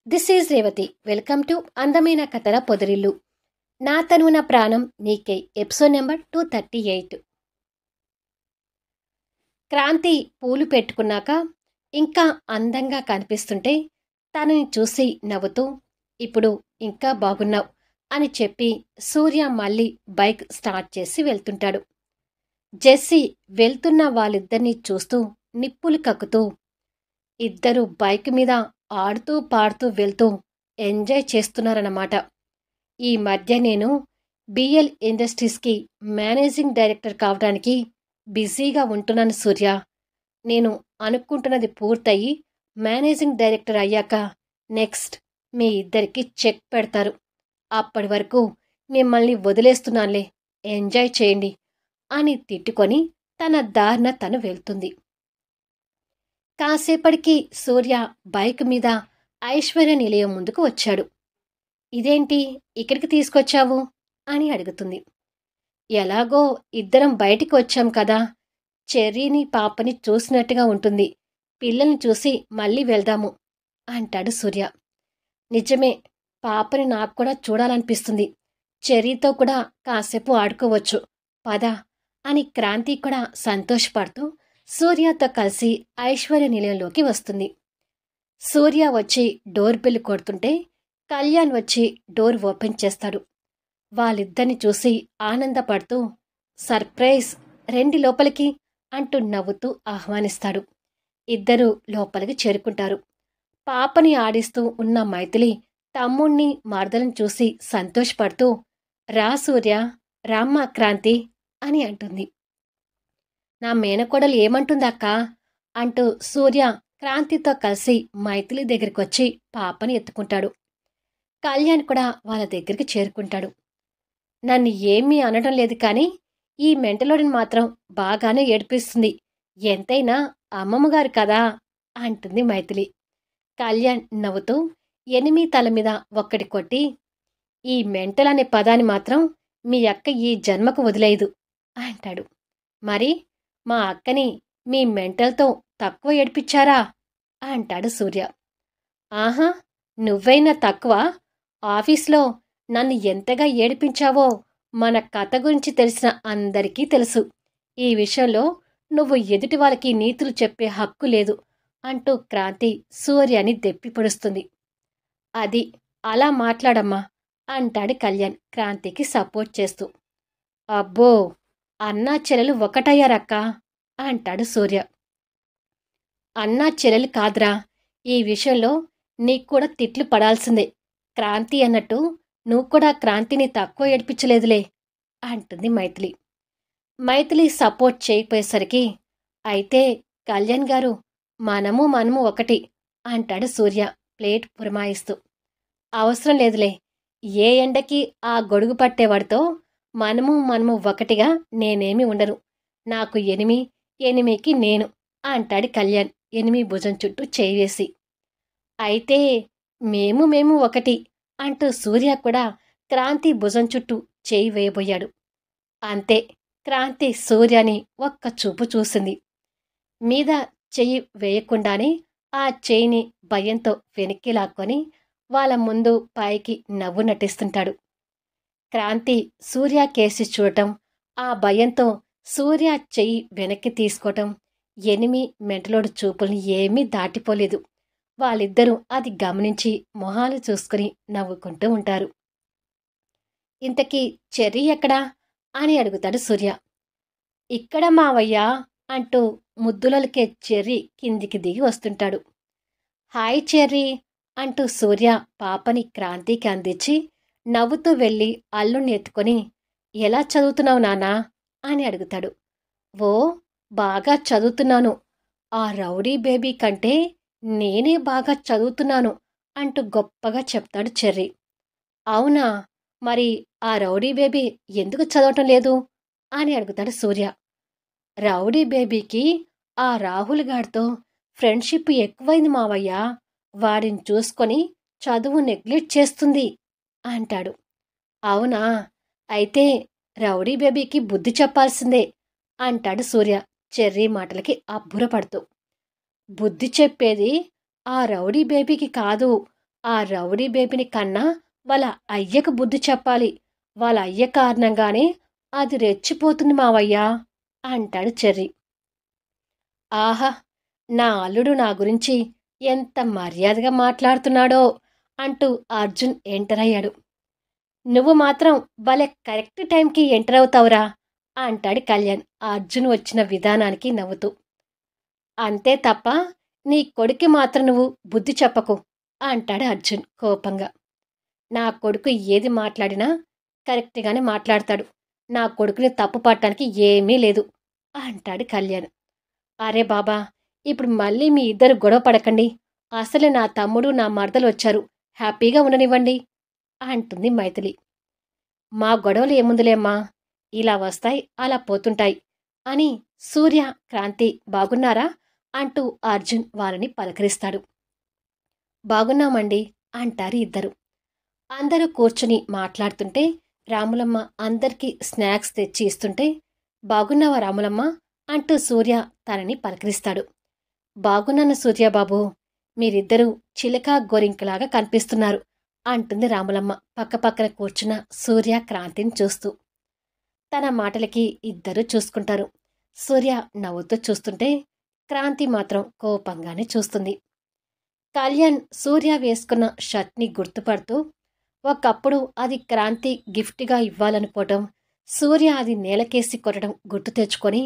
This is Revathi. Welcome to అందమైన కథల పొదరిల్లు. నా తనువున ప్రాణం నీకే ఎపిసోడ్ నెంబర్ 238. క్రాంతి పూలు పెట్టుకున్నాక ఇంకా అందంగా కనిపిస్తుంటే తనని చూసి నవ్వుతూ ఇప్పుడు ఇంకా బాగున్నావు అని చెప్పి సూర్య మళ్ళీ బైక్ స్టార్ట్ చేసి వెళ్తుంటాడు. జెస్సీ వెళ్తున్న వాళ్ళిద్దరినీ చూస్తూ నిప్పులు కక్కుతూ ఇద్దరు బైక్ మీద ఆడుతూ పాడుతూ వెళ్తూ ఎంజాయ్ చేస్తున్నారన్నమాట. ఈ మధ్య నేను బిఎల్ ఇండస్ట్రీస్కి మేనేజింగ్ డైరెక్టర్ కావడానికి బిజీగా ఉంటున్నాను సూర్య. నేను అనుకుంటున్నది పూర్తయి మేనేజింగ్ డైరెక్టర్ అయ్యాక నెక్స్ట్ మీ ఇద్దరికి చెక్ పెడతారు. అప్పటి వరకు మిమ్మల్ని వదిలేస్తున్నానులే, ఎంజాయ్ చేయండి అని తిట్టుకొని తన దారిన తను వెళ్తుంది. కాసేపటికి సూర్య బైక్ మీద ఐశ్వర్య నిలయం ముందుకు వచ్చాడు. ఇదేంటి ఇక్కడికి తీసుకొచ్చావు అని అడుగుతుంది. ఎలాగో ఇద్దరం బయటికి వచ్చాం కదా, చెర్రీని పాపని చూసినట్టుగా ఉంటుంది, పిల్లల్ని చూసి మళ్ళీ వెళ్దాము అంటాడు సూర్య. నిజమే, పాపని నాకు కూడా చూడాలనిపిస్తుంది, చెర్రీతో కూడా కాసేపు ఆడుకోవచ్చు, పద అని క్రాంతి కూడా సంతోషపడుతూ సూర్యతో కలిసి ఐశ్వర్య నిలయంలోకి వస్తుంది. సూర్య వచ్చి డోర్ బెల్ కొడుతుంటే కళ్యాణ్ వచ్చి డోర్ ఓపెన్ చేస్తాడు. వాళ్ళిద్దరిని చూసి ఆనందపడుతూ సర్ప్రైజ్, రండి లోపలికి అంటూ నవ్వుతూ ఆహ్వానిస్తాడు. ఇద్దరూ లోపలికి చేరుకుంటారు. పాపని ఆడిస్తూ ఉన్న మైథిలి తమ్ముణ్ణి మరదలను చూసి సంతోషపడుతూ రా సూర్య, రామ్మ క్రాంతి అని అంటుంది. నా మేనకోడలు ఏమంటుందక్కా అంటూ సూర్య క్రాంతితో కలిసి మైథిలి దగ్గరికి వచ్చి పాపని ఎత్తుకుంటాడు. కళ్యాణ్ కూడా వాళ్ళ దగ్గరికి చేరుకుంటాడు. నన్ను ఏమీ అనడం లేదు కానీ ఈ మెంటలోడిని మాత్రం బాగానే ఏడిపిస్తుంది, ఎంతైనా అమ్మమ్మగారు కదా అంటుంది మైథిలి. కళ్యాణ్ నవ్వుతూ ఎనిమి తల మీద ఒక్కటి కొట్టి, ఈ మెంటల్ అనే పదాన్ని మాత్రం మీ అక్క ఈ జన్మకు వదిలేయదు అంటాడు. మరి మా అక్కని మీ మెంటల్తో తక్కువ ఏడిపించారా అంటాడు సూర్య. ఆహా, నువ్వైనా తక్కువ, ఆఫీస్లో నన్ను ఎంతగా ఏడిపించావో మన కథ గురించి తెలిసిన అందరికీ తెలుసు. ఈ విషయంలో నువ్వు ఎదుటి వాళ్ళకి నీతులు చెప్పే హక్కు లేదు అంటూ క్రాంతి సూర్యని దెప్పి పొడుస్తుంది. అది అలా మాట్లాడమ్మా అంటాడు కళ్యాణ్ క్రాంతికి సపోర్ట్ చేస్తూ. అబ్బో, అన్నా చెల్లెలు ఒకటయ్యారక్కా అంటాడు సూర్య. అన్నా చెల్లెలు కాదురా, ఈ విషయంలో నీకు కూడా తిట్లు పడాల్సిందే, క్రాంతి అన్నట్టు నువ్వు కూడా క్రాంతిని తక్కువ ఏడిపించలేదులే అంటుంది మైథిలి. మైథిలి సపోర్ట్ చేయకపోయేసరికి అయితే కళ్యాణ్ గారు మనము ఒకటి అంటాడు సూర్య ప్లేట్ పురమాయిస్తూ. అవసరం లేదులే, ఏ ఎండకి ఆ గొడుగు పట్టేవాడితో మనము ఒకటిగా నేనేమి ఉండను, నాకు ఎనిమికి నేను అంటాడు కళ్యాణ్ ఎనిమి భుజం చుట్టూ చేయి వేసి. అయితే మేము ఒకటి అంటూ సూర్య కూడా క్రాంతి భుజం చుట్టూ చేయి వేయబోయాడు. అంతే, క్రాంతి సూర్యని ఒక్క చూపు చూసింది. మీద చెయ్యి వేయకుండానే ఆ చేయిని భయంతో వెనక్కి లాక్కొని వాళ్ళ ముందు పైకి నవ్వు నటిస్తుంటాడు. క్రాంతి సూర్య కేసి చూడటం, ఆ భయంతో సూర్య చెయ్యి వెనక్కి తీసుకోవటం ఎనిమి మెంటలోడు చూపుల్ని ఏమీ దాటిపోలేదు. వాళ్ళిద్దరూ అది గమనించి మొహాలు చూసుకుని నవ్వుకుంటూ ఉంటారు. ఇంతకీ చెర్రీ ఎక్కడా అని అడుగుతాడు సూర్య. ఇక్కడ మావయ్యా అంటూ ముద్దులకే చెర్రీ కిందికి దిగి వస్తుంటాడు. హాయ్ చెర్రీ అంటూ సూర్య పాపని క్రాంతికి అందించి నవ్వుతూ వెళ్ళి అల్లుణ్ణి ఎత్తుకొని ఎలా చదువుతున్నావు నాన్నా అని అడుగుతాడు. ఓ, బాగా చదువుతున్నాను, ఆ రౌడీ బేబీ కంటే నేనే బాగా చదువుతున్నాను అంటూ గొప్పగా చెప్తాడు చెర్రీ. అవునా, మరి ఆ రౌడీ బేబీ ఎందుకు చదవటం లేదు అని అడుగుతాడు సూర్య. రౌడీ బేబీకి ఆ రాహుల్ గాడితో ఫ్రెండ్షిప్ ఎక్కువైంది మావయ్య, వాడిని చూసుకొని చదువు నెగ్లెక్ట్ చేస్తుంది అంటాడు. అవునా, అయితే రౌడీ బేబీకి బుద్ధి చెప్పాల్సిందే అంటాడు సూర్య చెర్రీ మాటలకి అబ్బురపడుతూ. బుద్ధి చెప్పేది ఆ రౌడీ బేబీకి కాదు, ఆ రౌడీ బేబీని కన్నా వాళ్ళ అయ్యకు బుద్ధి చెప్పాలి. వాళ్ళ అయ్య కారణంగానే అది రెచ్చిపోతుంది మావయ్యా అంటాడు చెర్రీ. ఆహా! నా అల్లుడు నా గురించి ఎంత మర్యాదగా మాట్లాడుతున్నాడో అంటూ అర్జున్ ఎంటర్ అయ్యాడు. నువ్వు మాత్రం భలే కరెక్ట్ టైంకి ఎంటర్ అవుతావురా అంటాడు కళ్యాణ్ అర్జున్ వచ్చిన విధానానికి నవ్వుతూ. అంతే తప్ప నీ కొడుక్కి మాత్రం నువ్వు బుద్ధి చెప్పకు అంటాడు అర్జున్ కోపంగా. నా కొడుకు ఏది మాట్లాడినా కరెక్ట్గానే మాట్లాడతాడు. నా కొడుకుని తప్పు పట్టడానికి ఏమీ లేదు అంటాడు కళ్యాణ్. అరే బాబా, ఇప్పుడు మళ్ళీ మీ ఇద్దరు గొడవ పడకండి. అసలే నా తమ్ముడు నా మరదలు వచ్చారు, హ్యాపీగా ఉండనివ్వండి అంటుంది మైథిలి. మా గొడవలు ఏముందులేమ్మా, ఇలా వస్తాయి అలా పోతుంటాయి అని సూర్య, క్రాంతి బాగున్నారా అంటూ అర్జున్ వాళ్ళని పలకరిస్తాడు. బాగున్నామండి అంటారు ఇద్దరు. అందరూ కూర్చుని మాట్లాడుతుంటే రాములమ్మ అందరికీ స్నాక్స్ తెచ్చి ఇస్తుంటే, బాగున్నావా రాములమ్మ అంటూ సూర్య తనని పలకరిస్తాడు. బాగున్నాను సూర్యబాబు, మీరిద్దరూ చిలక గోరింకలాగా కనిపిస్తున్నారు అంటుంది రాములమ్మ పక్కపక్కన కూర్చున్న సూర్య, క్రాంతిని చూస్తూ. తన మాటలకి ఇద్దరూ చూసుకుంటారు. సూర్య నవ్వుతూ చూస్తుంటే క్రాంతి మాత్రం కోపంగానే చూస్తుంది. కళ్యాణ్ సూర్య వేసుకున్న షర్ట్ని గుర్తుపడుతూ ఒకప్పుడు అది క్రాంతి గిఫ్ట్గా ఇవ్వాలనుకోవటం, సూర్య అది నేలకేసి కొట్టడం గుర్తు తెచ్చుకొని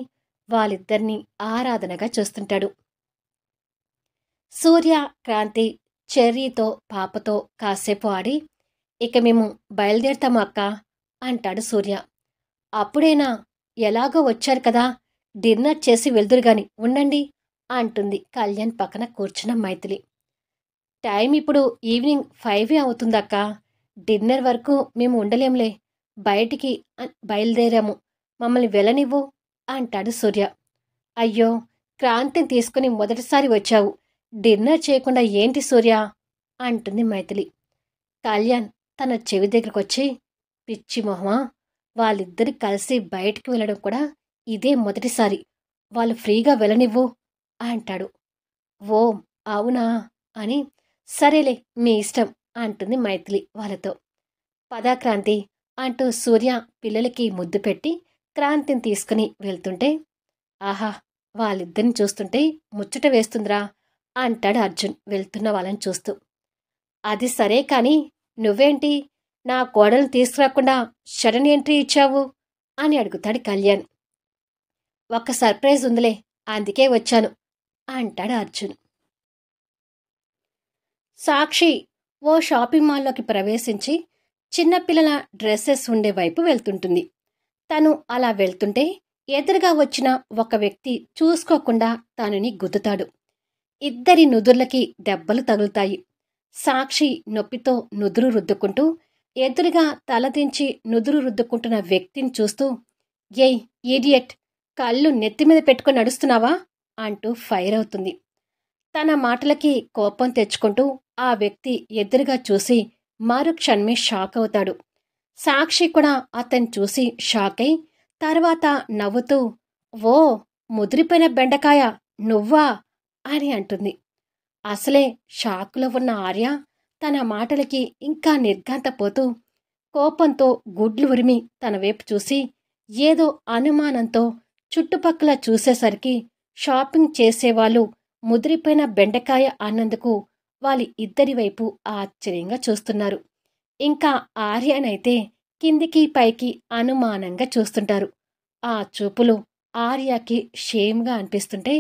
వాళ్ళిద్దరినీ ఆరాధనగా చూస్తుంటాడు. సూర్య, క్రాంతి చెర్రీతో పాపతో కాసేపు ఆడి, ఇక మేము బయలుదేరుతాము అక్క అంటాడు సూర్య. అప్పుడేనా, ఎలాగో వచ్చారు కదా, డిన్నర్ చేసి వెళ్దురుగాని ఉండండి అంటుంది కళ్యాణ్ పక్కన కూర్చున్న మైథిలి. టైం ఇప్పుడు ఈవినింగ్ 5 అవుతుందక్క, డిన్నర్ వరకు మేము ఉండలేంలే, బయటికి బయలుదేరాము, మమ్మల్ని వెళ్ళనివ్వు అంటాడు సూర్య. అయ్యో, క్రాంతిని తీసుకుని మొదటిసారి వచ్చావు, డిన్నర్ చేయకుండా ఏంటి సూర్య అంటుంది మైథిలి. కళ్యాణ్ తన చెవి దగ్గరకొచ్చి, పిచ్చి మొహమా, వాళ్ళిద్దరి కలిసి బయటికి వెళ్ళడం కూడా ఇదే మొదటిసారి, వాళ్ళు ఫ్రీగా వెళ్ళనివ్వు అంటాడు. ఓ అవునా అని, సరేలే మీ ఇష్టం అంటుంది మైథిలి వాళ్ళతో. పదా క్రాంతి అంటూ సూర్య పిల్లలకి ముద్దు పెట్టి క్రాంతిని తీసుకుని వెళ్తుంటే, ఆహా, వాళ్ళిద్దరిని చూస్తుంటే ముచ్చట వేస్తుందిరా అంటాడు అర్జున్ వెళ్తున్న వాళ్ళని చూస్తూ. అది సరే కాని నువ్వేంటి నా కోడల్ని తీసుకురాకుండా సడన్ ఎంట్రీ ఇచ్చావు అని అడుగుతాడు కళ్యాణ్. ఒక సర్ప్రైజ్ ఉందిలే, అందుకే వచ్చాను అంటాడు అర్జున్. సాక్షి ఓ షాపింగ్ మాల్లోకి ప్రవేశించి చిన్నపిల్లల డ్రెస్సెస్ ఉండే వైపు వెళ్తుంటుంది. తను అలా వెళ్తుంటే ఎదురుగా వచ్చిన ఒక వ్యక్తి చూసుకోకుండా తనని గుద్దుతాడు. ఇద్దరి నుదుర్లకి దెబ్బలు తగులుతాయి. సాక్షి నొప్పితో నుదురు రుద్దుకుంటూ ఎదురుగా తలదించి నుదురు రుద్దుకుంటున్న వ్యక్తిని చూస్తూ, ఏయ్ ఈడియట్, కళ్ళు నెత్తిమీద పెట్టుకుని నడుస్తున్నావా అంటూ ఫైర్ అవుతుంది. తన మాటలకి కోపం తెచ్చుకుంటూ ఆ వ్యక్తి ఎదురుగా చూసి మరుక్షణమే షాక్ అవుతాడు. సాక్షి కూడా అతన్ని చూసి షాక్ అయి తర్వాత నవ్వుతూ, ఓ ముదిరిపోయిన బెండకాయ నువ్వా అని అంటుంది. అసలే షాకులో ఉన్న ఆర్య తన మాటలకి ఇంకా నిర్ఘాంతపోతూ కోపంతో గుడ్లు ఉరిమి తన వైపు చూసి ఏదో అనుమానంతో చుట్టుపక్కల చూసేసరికి షాపింగ్ చేసేవాళ్ళు ముదిరిపోయిన బెండకాయ అన్నందుకు వాళ్ళ ఇద్దరి వైపు ఆశ్చర్యంగా చూస్తున్నారు. ఇంకా ఆర్యనైతే కిందికి పైకి అనుమానంగా చూస్తుంటారు. ఆ చూపులు ఆర్యకి షేమ్గా అనిపిస్తుంటే,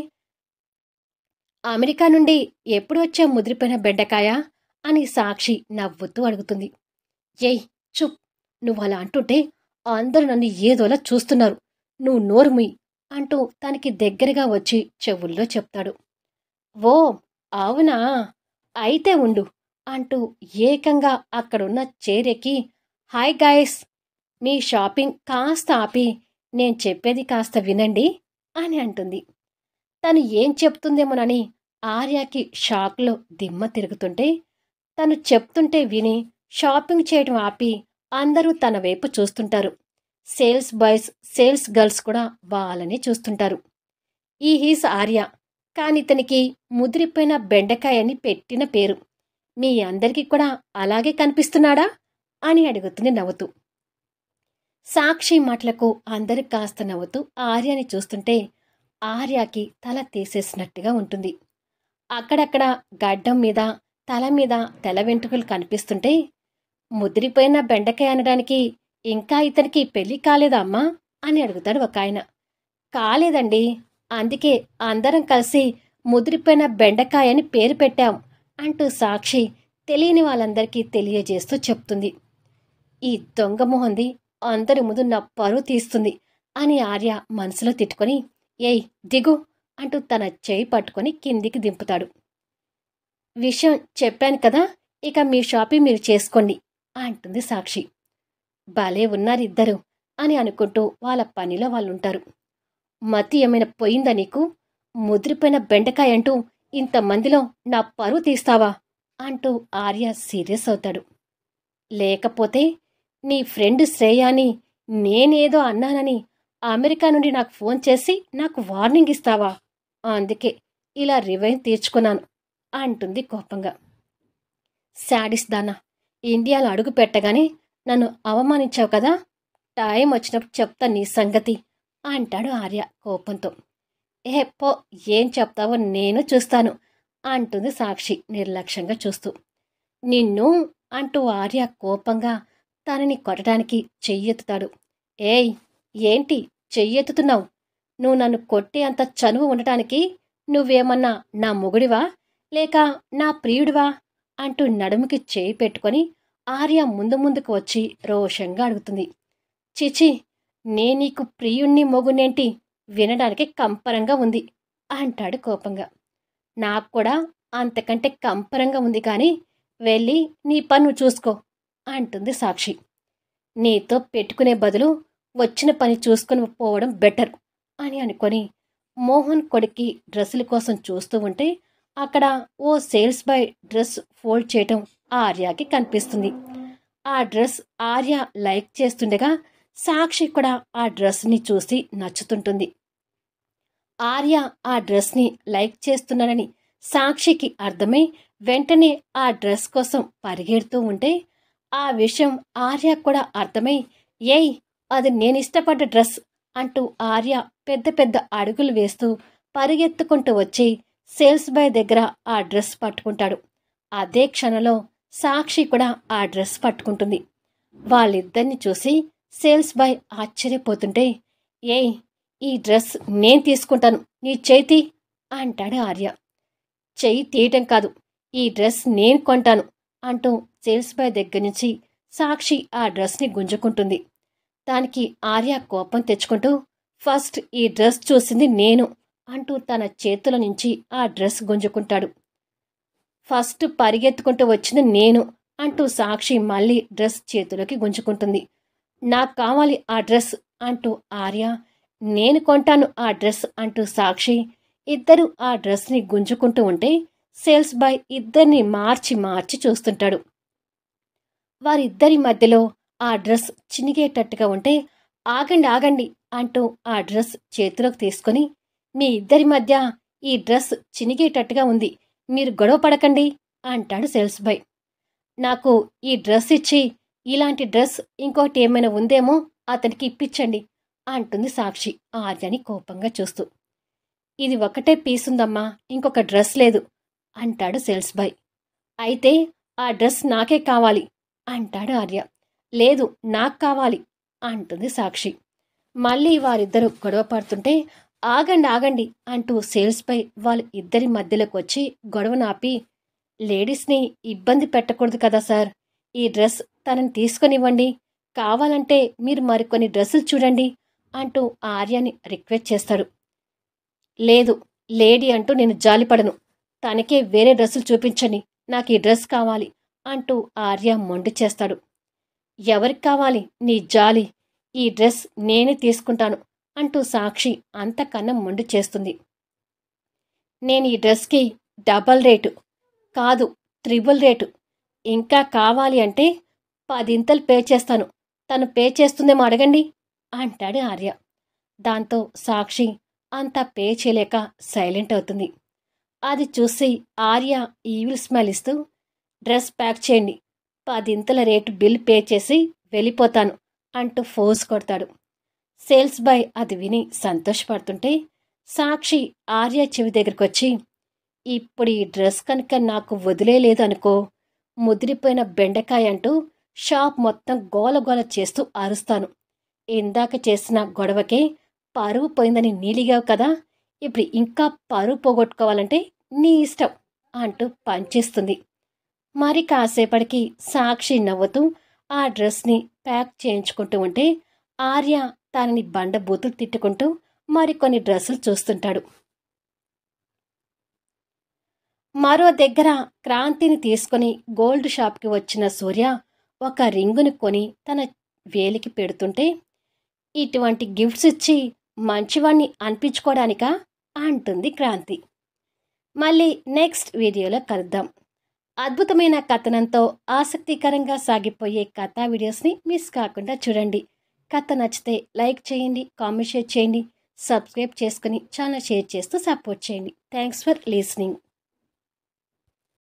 అమెరికా నుండి ఎప్పుడు వచ్చే ముదిరిపోయిన బెండకాయ అని సాక్షి నవ్వుతూ అడుగుతుంది. ఏయ్ చుప్, నువ్వు అలా అంటుంటే అందరూ నన్ను ఏదోలా చూస్తున్నారు, నువ్వు నోరుముయ్ అంటూ తనకి దగ్గరగా వచ్చి చెవుల్లో చెప్తాడు. ఓ అవునా, అయితే ఉండు అంటూ ఏకంగా అక్కడున్న చేరెక్కి, హాయ్ గాయస్, మీ షాపింగ్ కాస్త ఆపి నేను చెప్పేది కాస్త వినండి అని అంటుంది. తను ఏం చెప్తుందేమోనని ఆర్యకి షాక్లో దిమ్మ తిరుగుతుంటే, తను చెప్తుంటే విని షాపింగ్ చేయడం ఆపి అందరూ తన వైపు చూస్తుంటారు. సేల్స్ బాయ్స్, సేల్స్ గర్ల్స్ కూడా వాళ్ళని చూస్తుంటారు. ఈ హీస్ ఆర్య, కాని ఇతనికి ముదిరిపోయిన బెండకాయ అని పెట్టిన పేరు. మీ అందరికీ కూడా అలాగే కనిపిస్తున్నాడా అని అడుగుతుంది నవ్వుతూ. సాక్షి మాటలకు అందరూ కాస్త నవ్వుతూ ఆర్యని చూస్తుంటే ఆర్యకి తల తీసేసినట్టుగా ఉంటుంది. అక్కడక్కడ గడ్డం మీద తల మీద తెల్ల వెంట్రుకలు కనిపిస్తుంటే, ముదిరిపోయిన బెండకాయ అనడానికి ఇంకా ఇతనికి పెళ్లి కాలేదా అమ్మా అని అడుగుతాడు ఒక ఆయన. కాలేదండి, అందుకే అందరం కలిసి ముదిరిపోయిన బెండకాయ అని పేరు పెట్టాం అంటూ సాక్షి తెలియని వాళ్ళందరికీ తెలియజేస్తూ చెప్తుంది. ఈ దొంగ మొహంది అందరి ముందు నా పరువు తీస్తుంది అని ఆర్య మనసులో తిట్టుకొని, ఏయ్ దిగు అంటూ తన చేయి పట్టుకొని కిందికి దింపుతాడు. విషయం చెప్పాను కదా, ఇక మీ షాపింగ్ మీరు చేసుకోండి అంటుంది సాక్షి. భలే ఉన్నారిద్దరు అని అనుకుంటూ వాళ్ళ పనిలో వాళ్ళుంటారు. మతి ఏమైనా పోయిందా నీకు? ముదిరిపోయిన బెండకాయ అంటూ ఇంతమందిలో నా పరువు తీస్తావా అంటూ ఆర్య సీరియస్ అవుతాడు. లేకపోతే నీ ఫ్రెండ్ శ్రేయాని నేనేదో అన్నానని అమెరికా నుండి నాకు ఫోన్ చేసి నాకు వార్నింగ్ ఇస్తావా? అందుకే ఇలా రివెంజ్ తీర్చుకున్నాను అంటుంది కోపంగా. శాడిస్ దానా, ఇండియాలో అడుగు పెట్టగానే నన్ను అవమానించావు కదా, టైం వచ్చినప్పుడు చెప్తా నీ సంగతి అంటాడు ఆర్య కోపంతో. పో, ఏం చెప్తావో నేను చూస్తాను అంటుంది సాక్షి నిర్లక్ష్యంగా చూస్తూ. నిన్ను అంటూ ఆర్య కోపంగా తనని కొట్టడానికి చెయ్యెత్తుతాడు. ఏయ్, ఏంటి చెయ్యెత్తుతున్నావు? నువ్వు నన్ను కొట్టే అంత చనువు ఉండటానికి నువ్వేమన్నా నా మొగుడివా లేక నా ప్రియుడివా అంటూ నడుముకి చేయి పెట్టుకొని ఆర్య ముందుకు వచ్చి రోషంగా అడుగుతుంది. చిచి, నే నీకు ప్రియుణ్ణి మొగునేంటి? వినడానికి కంపరంగా ఉంది అంటాడు కోపంగా. నాకు కూడా అంతకంటే కంపరంగా ఉంది కానీ వెళ్ళి నీ పన్ను చూసుకో అంటుంది సాక్షి. నీతో పెట్టుకునే బదులు వచ్చిన పని చూసుకుని పోవడం బెటర్ అని అనుకొని మోహన్ కొడుక్కి డ్రెస్సుల కోసం చూస్తూ ఉంటే అక్కడ ఓ సేల్స్ బాయ్ డ్రెస్ ఫోల్డ్ చేయటం ఆర్యకి కనిపిస్తుంది. ఆ డ్రెస్ ఆర్య లైక్ చేస్తుండగా సాక్షి కూడా ఆ డ్రెస్ని చూసి నచ్చుతుంటుంది. ఆర్య ఆ డ్రెస్ని లైక్ చేస్తున్నానని సాక్షికి అర్థమై వెంటనే ఆ డ్రెస్ కోసం పరిగెడుతూ ఉంటే ఆ విషయం ఆర్య కూడా అర్థమై, ఏయ్ అది నేనిష్టపడ్డ డ్రెస్ అంటూ ఆర్య పెద్ద పెద్ద అడుగులు వేస్తూ పరిగెత్తుకుంటూ వచ్చి సేల్స్ బాయ్ దగ్గర ఆ డ్రెస్ పట్టుకుంటాడు. అదే క్షణంలో సాక్షి కూడా ఆ డ్రెస్ పట్టుకుంటుంది. వాళ్ళిద్దరిని చూసి సేల్స్ బాయ్ ఆశ్చర్యపోతుంటే, ఏయ్ ఈ డ్రెస్ నేను తీసుకుంటాను, నీ చేతి అంటాడు ఆర్య. చెయ్యి తీయటం కాదు, ఈ డ్రెస్ నేను కొంటాను అంటూ సేల్స్ బాయ్ దగ్గర నుంచి సాక్షి ఆ డ్రెస్ని గుంజుకుంటుంది. దానికి ఆర్య కోపం తెచ్చుకుంటూ, ఫస్ట్ ఈ డ్రెస్ చూసింది నేను అంటూ తన చేతుల నుంచి ఆ డ్రెస్ గుంజుకుంటాడు. ఫస్ట్ పరిగెత్తుకుంటూ వచ్చింది నేను అంటూ సాక్షి మళ్ళీ డ్రెస్ చేతిలోకి గుంజుకుంటుంది. నాకు కావాలి ఆ డ్రెస్ అంటూ ఆర్య, నేను కొంటాను ఆ డ్రెస్ అంటూ సాక్షి ఇద్దరు ఆ డ్రెస్ని గుంజుకుంటూ ఉంటే సేల్స్ బాయ్ ఇద్దరిని మార్చి మార్చి చూస్తుంటాడు. వారిద్దరి మధ్యలో ఆ డ్రెస్ చినిగేటట్టుగా ఉంటే, ఆగండి ఆగండి అంటూ ఆ డ్రెస్ చేతిలోకి తీసుకొని, మీ ఇద్దరి మధ్య ఈ డ్రెస్ చినిగేటట్టుగా ఉంది, మీరు గొడవ పడకండి అంటాడు సేల్స్ బాయ్. నాకు ఈ డ్రెస్ ఇచ్చి ఇలాంటి డ్రెస్ ఇంకోటి ఏమైనా ఉందేమో అతనికి ఇప్పించండి అంటుంది సాక్షి ఆర్యని కోపంగా చూస్తూ. ఇది ఒకటే పీస్ ఉందమ్మా, ఇంకొక డ్రెస్ లేదు అంటాడు సేల్స్ బాయ్. అయితే ఆ డ్రెస్ నాకే కావాలి అంటాడు ఆర్య. లేదు నాకు కావాలి అంటుంది సాక్షి. మళ్ళీ వారిద్దరూ గొడవ పడుతుంటే, ఆగండి ఆగండి అంటూ సేల్స్ బాయ్ వాళ్ళ ఇద్దరి మధ్యలోకి వచ్చి గొడవ నాపి, లేడీస్ని ఇబ్బంది పెట్టకూడదు కదా సార్, ఈ డ్రెస్ తనని తీసుకొనివ్వండి, కావాలంటే మీరు మరికొన్ని డ్రెస్సులు చూడండి అంటూ ఆర్యని రిక్వెస్ట్ చేస్తాడు. లేదు, లేడీ అంటూ నేను జాలిపడను, తనకే వేరే డ్రెస్సులు చూపించండి, నాకు ఈ డ్రెస్ కావాలి అంటూ ఆర్య మొండి చేస్తాడు. ఎవరికి కావాలి నీ జాలి, ఈ డ్రెస్ నేనే తీసుకుంటాను అంటూ సాక్షి అంతకన్నా మొండి చేస్తుంది. నేను ఈ డ్రెస్కి డబల్ రేటు కాదు, త్రిబుల్ రేటు, ఇంకా కావాలి అంటే 10 పే చేస్తాను, తను పే చేస్తుందేమో అడగండి అంటాడు ఆర్య. దాంతో సాక్షి అంతా పే చేయలేక సైలెంట్ అవుతుంది. అది చూసి ఆర్య ఈవిల్ స్మైల్ ఇస్తూ, డ్రెస్ ప్యాక్ చేయండి, 10 రేటు బిల్ పే చేసి వెళ్ళిపోతాను అంటూ ఫోర్స్ కొడతాడు. సేల్స్ బాయ్ అది విని సంతోషపడుతుంటే సాక్షి ఆర్య చెవి దగ్గరకొచ్చి, ఇప్పుడు ఈ డ్రెస్ కనుక నాకు వదిలేలేదు అనుకో, ముదిరిపోయిన బెండకాయ అంటూ షాప్ మొత్తం గోలగోల చేస్తూ అరుస్తాను. ఇందాక చేసిన గొడవకే పరువు పోయిందని నీలిగావు కదా, ఇప్పుడు ఇంకా పరువు పోగొట్టుకోవాలంటే నీ ఇష్టం అంటూ పంచేస్తుంది. మరి కాసేపటికి సాక్షి నవ్వుతూ ఆ డ్రెస్ని ప్యాక్ చేయించుకుంటూ ఉంటే ఆర్య తనని బండబూతులు తిట్టుకుంటూ మరికొన్ని డ్రెస్సులు చూస్తుంటాడు. మరో దగ్గర క్రాంతిని తీసుకుని గోల్డ్ షాప్కి వచ్చిన సూర్య ఒక రింగుని కొని తన వేలికి పెడుతుంటే, ఇటువంటి గిఫ్ట్స్ ఇచ్చి మంచివాణ్ణి అనిపించుకోవడానికా అంటుంది క్రాంతి. మళ్ళీ నెక్స్ట్ వీడియోలో కలుద్దాం. అద్భుతమైన కథనంతో ఆసక్తికరంగా సాగిపోయే కథా వీడియోస్ని మిస్ కాకుండా చూడండి. కథ నచ్చితే లైక్ చేయండి, కామెంట్ షేర్ చేయండి, సబ్స్క్రైబ్ చేసుకుని ఛానల్ షేర్ చేస్తూ సపోర్ట్ చేయండి. Thanks for listening.